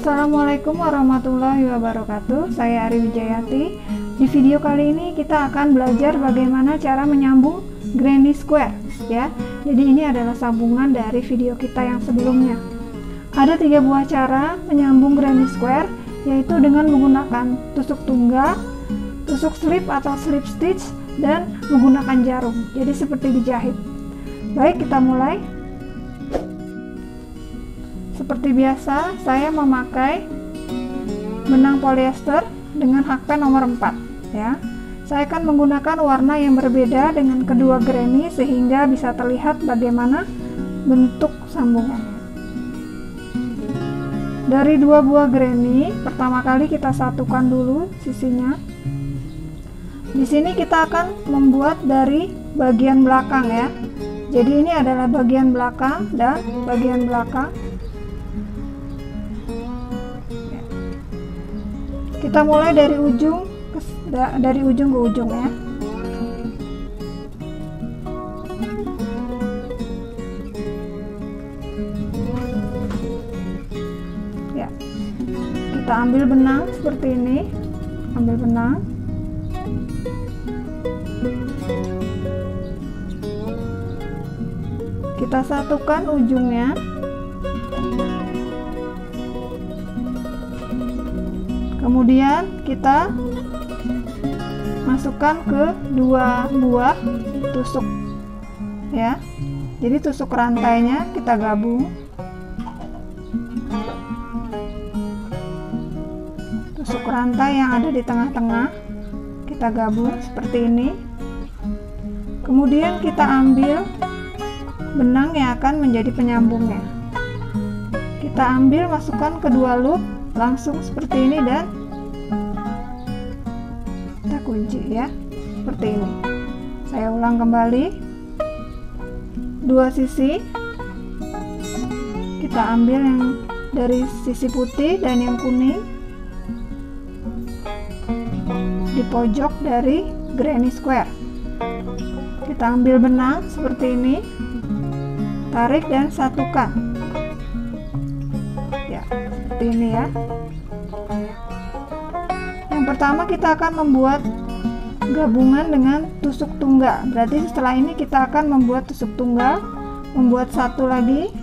Assalamualaikum warahmatullahi wabarakatuh. Saya Ari Wijayati. Di video kali ini kita akan belajar bagaimana cara menyambung granny square ya. Jadi ini adalah sambungan dari video kita yang sebelumnya. Ada 3 buah cara menyambung granny square, yaitu dengan menggunakan tusuk tunggal, tusuk slip atau slip stitch, dan menggunakan jarum. Jadi seperti dijahit. Baik, kita mulai. Seperti biasa, saya memakai benang polyester dengan hakpen nomor 4 ya. Saya akan menggunakan warna yang berbeda dengan kedua granny sehingga bisa terlihat bagaimana bentuk sambungannya. Dari 2 buah granny, pertama kali kita satukan dulu sisinya. Di sini kita akan membuat dari bagian belakang ya. Jadi ini adalah bagian belakang dan bagian belakang. Kita mulai dari ujung ke ujung ya. Ya. Kita ambil benang seperti ini. Ambil benang. Kita satukan ujungnya. Kemudian kita masukkan ke 2 buah tusuk ya. Jadi tusuk rantainya kita gabung. Tusuk rantai yang ada di tengah-tengah kita gabung seperti ini. Kemudian kita ambil benang yang akan menjadi penyambungnya. Kita ambil, masukkan ke 2 loop langsung seperti ini dan kita kunci ya, seperti ini. Saya ulang kembali. 2 sisi kita ambil yang dari sisi putih dan yang kuning di pojok dari granny square. Kita ambil benang seperti ini, tarik dan satukan ya, seperti ini ya. Yang pertama kita akan membuat gabungan dengan tusuk tunggal. Berarti setelah ini kita akan membuat tusuk tunggal, membuat satu lagi.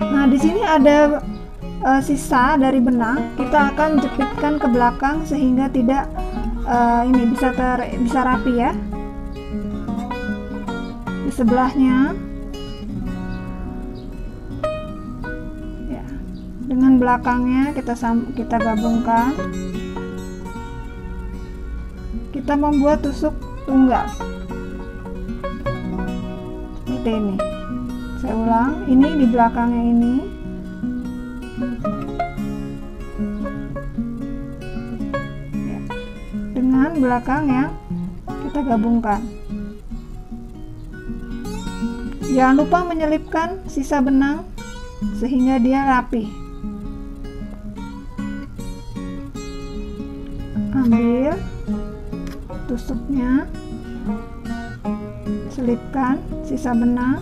Nah, di sini ada sisa dari benang. Kita akan jepitkan ke belakang sehingga tidak ini bisa rapi ya. Di sebelahnya ya, dengan belakangnya kita gabungkan. Kita membuat tusuk tunggal seperti ini. Saya ulang, ini di belakangnya ini. Ya, dengan belakang yang kita gabungkan. Jangan lupa menyelipkan sisa benang sehingga dia rapi. Ambil tusuknya, selipkan sisa benang,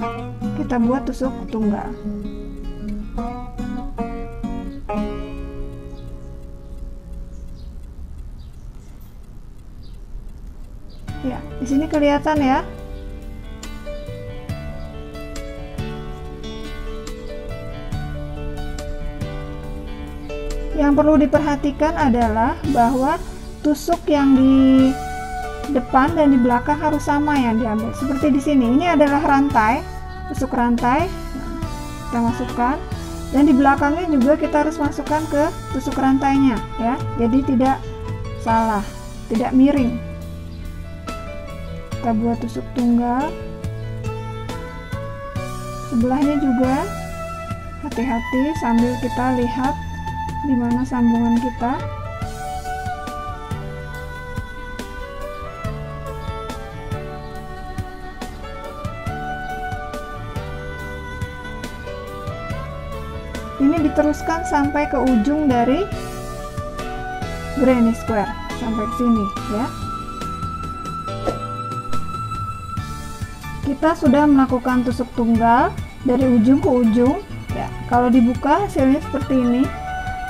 kita buat tusuk tunggal. Ya, di sini kelihatan ya. Yang perlu diperhatikan adalah bahwa tusuk yang di depan dan di belakang harus sama yang diambil. Seperti di sini, ini adalah rantai, tusuk rantai. Nah, kita masukkan, dan di belakangnya juga kita harus masukkan ke tusuk rantainya ya. Jadi tidak salah, tidak miring. Kita buat tusuk tunggal. Sebelahnya juga hati-hati sambil kita lihat di mana sambungan kita. Ini diteruskan sampai ke ujung dari granny square, sampai ke sini ya. Kita sudah melakukan tusuk tunggal dari ujung ke ujung Ya, kalau dibuka hasilnya seperti ini.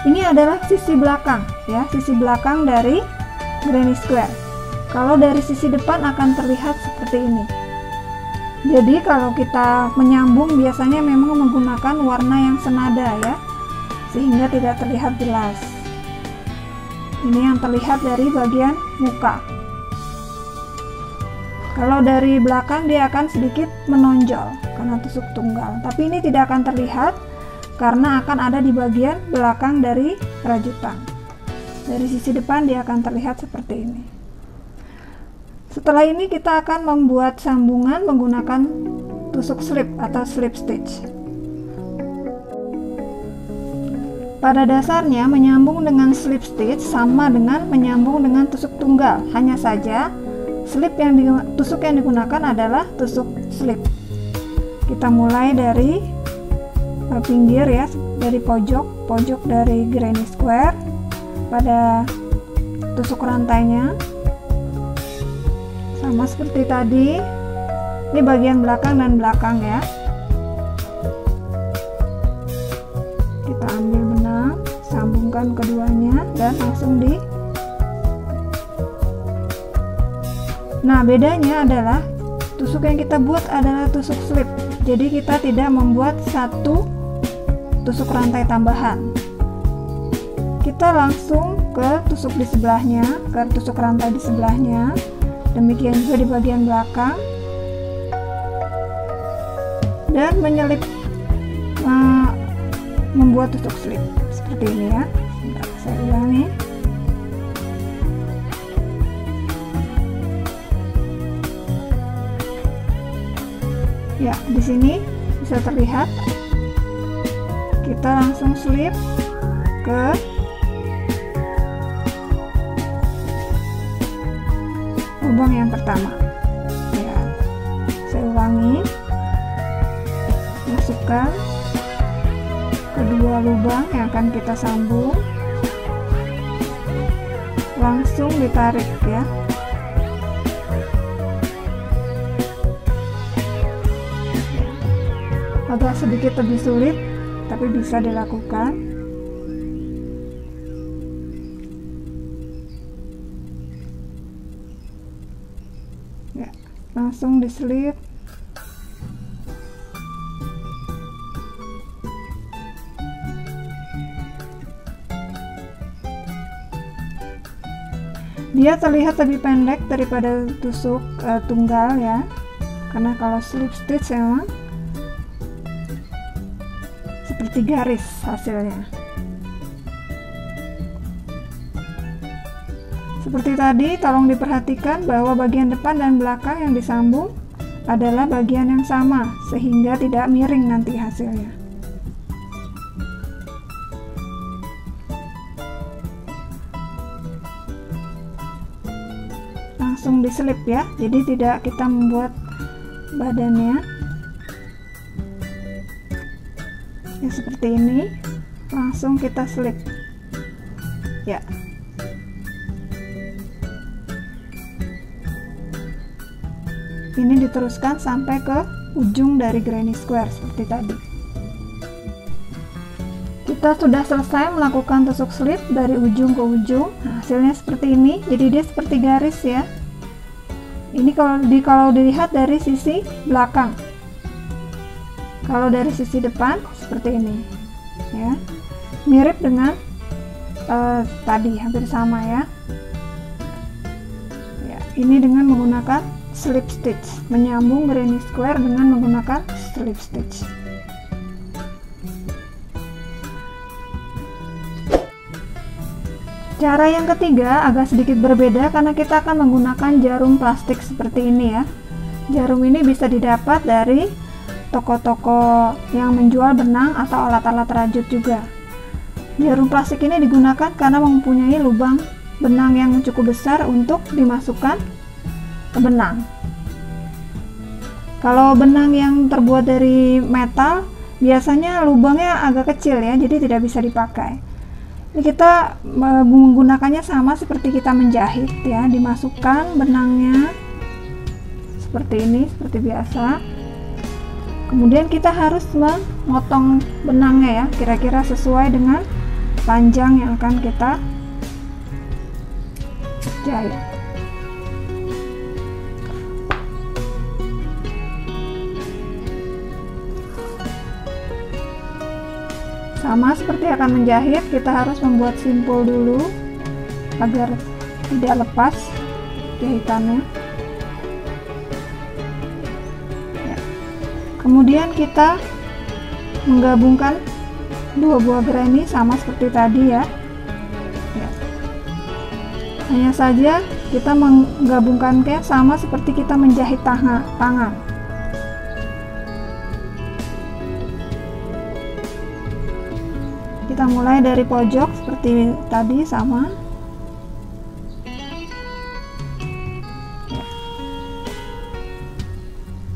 Ini adalah sisi belakang, ya, sisi belakang dari granny square. Kalau dari sisi depan akan terlihat seperti ini. Jadi kalau kita menyambung biasanya memang menggunakan warna yang senada, ya, sehingga tidak terlihat jelas. Ini yang terlihat dari bagian muka. Kalau dari belakang dia akan sedikit menonjol karena tusuk tunggal, tapi ini tidak akan terlihat karena akan ada di bagian belakang dari rajutan. Dari sisi depan dia akan terlihat seperti ini. Setelah ini kita akan membuat sambungan menggunakan tusuk slip atau slip stitch. Pada dasarnya menyambung dengan slip stitch sama dengan menyambung dengan tusuk tunggal, hanya saja tusuk yang digunakan adalah tusuk slip. Kita mulai dari pinggir, ya, dari pojok dari granny square pada tusuk rantainya, sama seperti tadi. Ini bagian belakang dan belakang, ya. Kita ambil benang, sambungkan keduanya dan langsung Nah, bedanya adalah tusuk yang kita buat adalah tusuk slip, jadi kita tidak membuat satu tusuk rantai tambahan. Kita langsung ke tusuk di sebelahnya, ke tusuk rantai di sebelahnya. Demikian juga di bagian belakang, dan menyelip, membuat tusuk slip seperti ini, ya. Bentar, saya ulangi. Ya, di sini bisa terlihat. Kita langsung slip ke lubang yang pertama, ya. Saya ulangi, masukkan kedua lubang yang akan kita sambung, langsung ditarik, ya. Agak sedikit lebih sulit, tapi bisa dilakukan. Ya, langsung diselip. Dia terlihat lebih pendek daripada tusuk tunggal, ya, karena kalau slip stitch memang seperti garis hasilnya. Seperti tadi, tolong diperhatikan bahwa bagian depan dan belakang yang disambung adalah bagian yang sama, sehingga tidak miring nanti hasilnya. Langsung diselip, ya, jadi tidak kita membuat badannya. Ya, seperti ini, langsung kita selip, ya. Ini diteruskan sampai ke ujung dari granny square seperti tadi. Kita sudah selesai melakukan tusuk slip dari ujung ke ujung. Nah, hasilnya seperti ini, jadi dia seperti garis, ya. Ini kalau dilihat dari sisi belakang. Kalau dari sisi depan seperti ini, ya, mirip dengan tadi, hampir sama, ya. Ya, ini dengan menggunakan slip stitch, menyambung granny square dengan menggunakan slip stitch. Cara yang ketiga agak sedikit berbeda karena kita akan menggunakan jarum plastik seperti ini, ya. Jarum ini bisa didapat dari toko-toko yang menjual benang atau alat-alat rajut juga. Jarum plastik ini digunakan karena mempunyai lubang benang yang cukup besar untuk dimasukkan ke benang. Kalau benang yang terbuat dari metal, biasanya lubangnya agak kecil, ya, jadi tidak bisa dipakai. Ini kita menggunakannya sama seperti kita menjahit, ya, dimasukkan benangnya seperti ini, seperti biasa. Kemudian kita harus memotong benangnya ya, kira-kira sesuai dengan panjang yang akan kita jahit. Sama seperti akan menjahit, kita harus membuat simpul dulu agar tidak lepas jahitannya. Ya. Kemudian kita menggabungkan dua buah granny sama seperti tadi ya. Ya. Hanya saja kita menggabungkannya sama seperti kita menjahit tangan. Kita mulai dari pojok seperti tadi sama.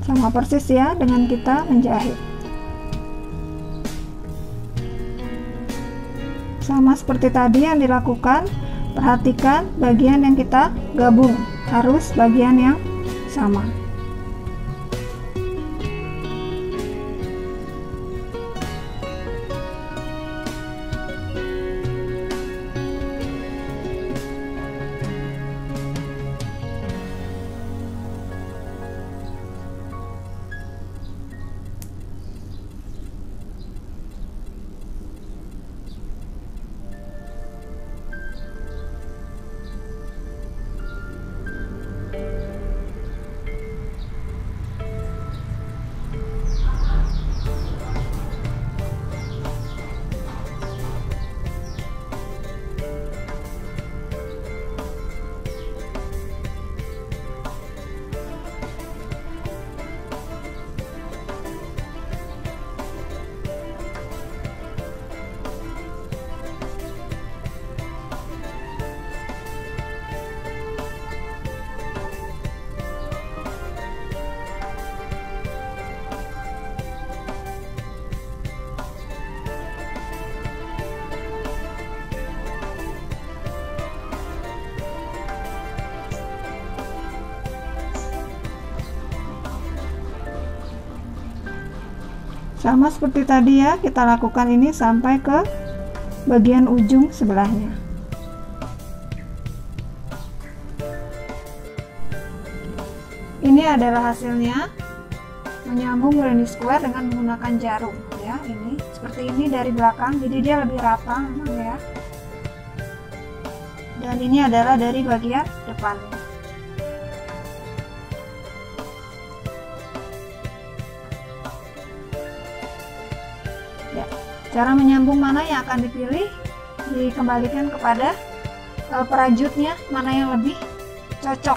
Sama persis ya dengan kita menjahit. Sama seperti tadi yang dilakukan, perhatikan bagian yang kita gabung harus bagian yang sama. Sama seperti tadi ya, kita lakukan ini sampai ke bagian ujung sebelahnya. Ini adalah hasilnya menyambung granny square dengan menggunakan jarum ya. Ini seperti ini dari belakang, jadi dia lebih rata memang ya. Dan ini adalah dari bagian depannya. Ya, cara menyambung mana yang akan dipilih dikembalikan kepada perajutnya, mana yang lebih cocok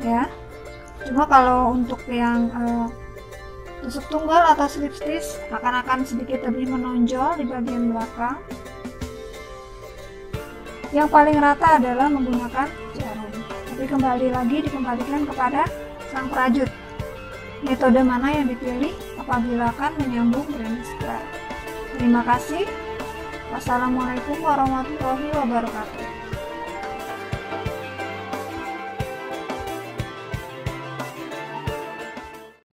ya. Cuma kalau untuk yang tusuk tunggal atau slip stitch akan sedikit lebih menonjol di bagian belakang. Yang paling rata adalah menggunakan jarum, tapi kembali lagi dikembalikan kepada sang perajut metode mana yang dipilih apabila akan menyambung granny square. Terima kasih. Wassalamualaikum warahmatullahi wabarakatuh.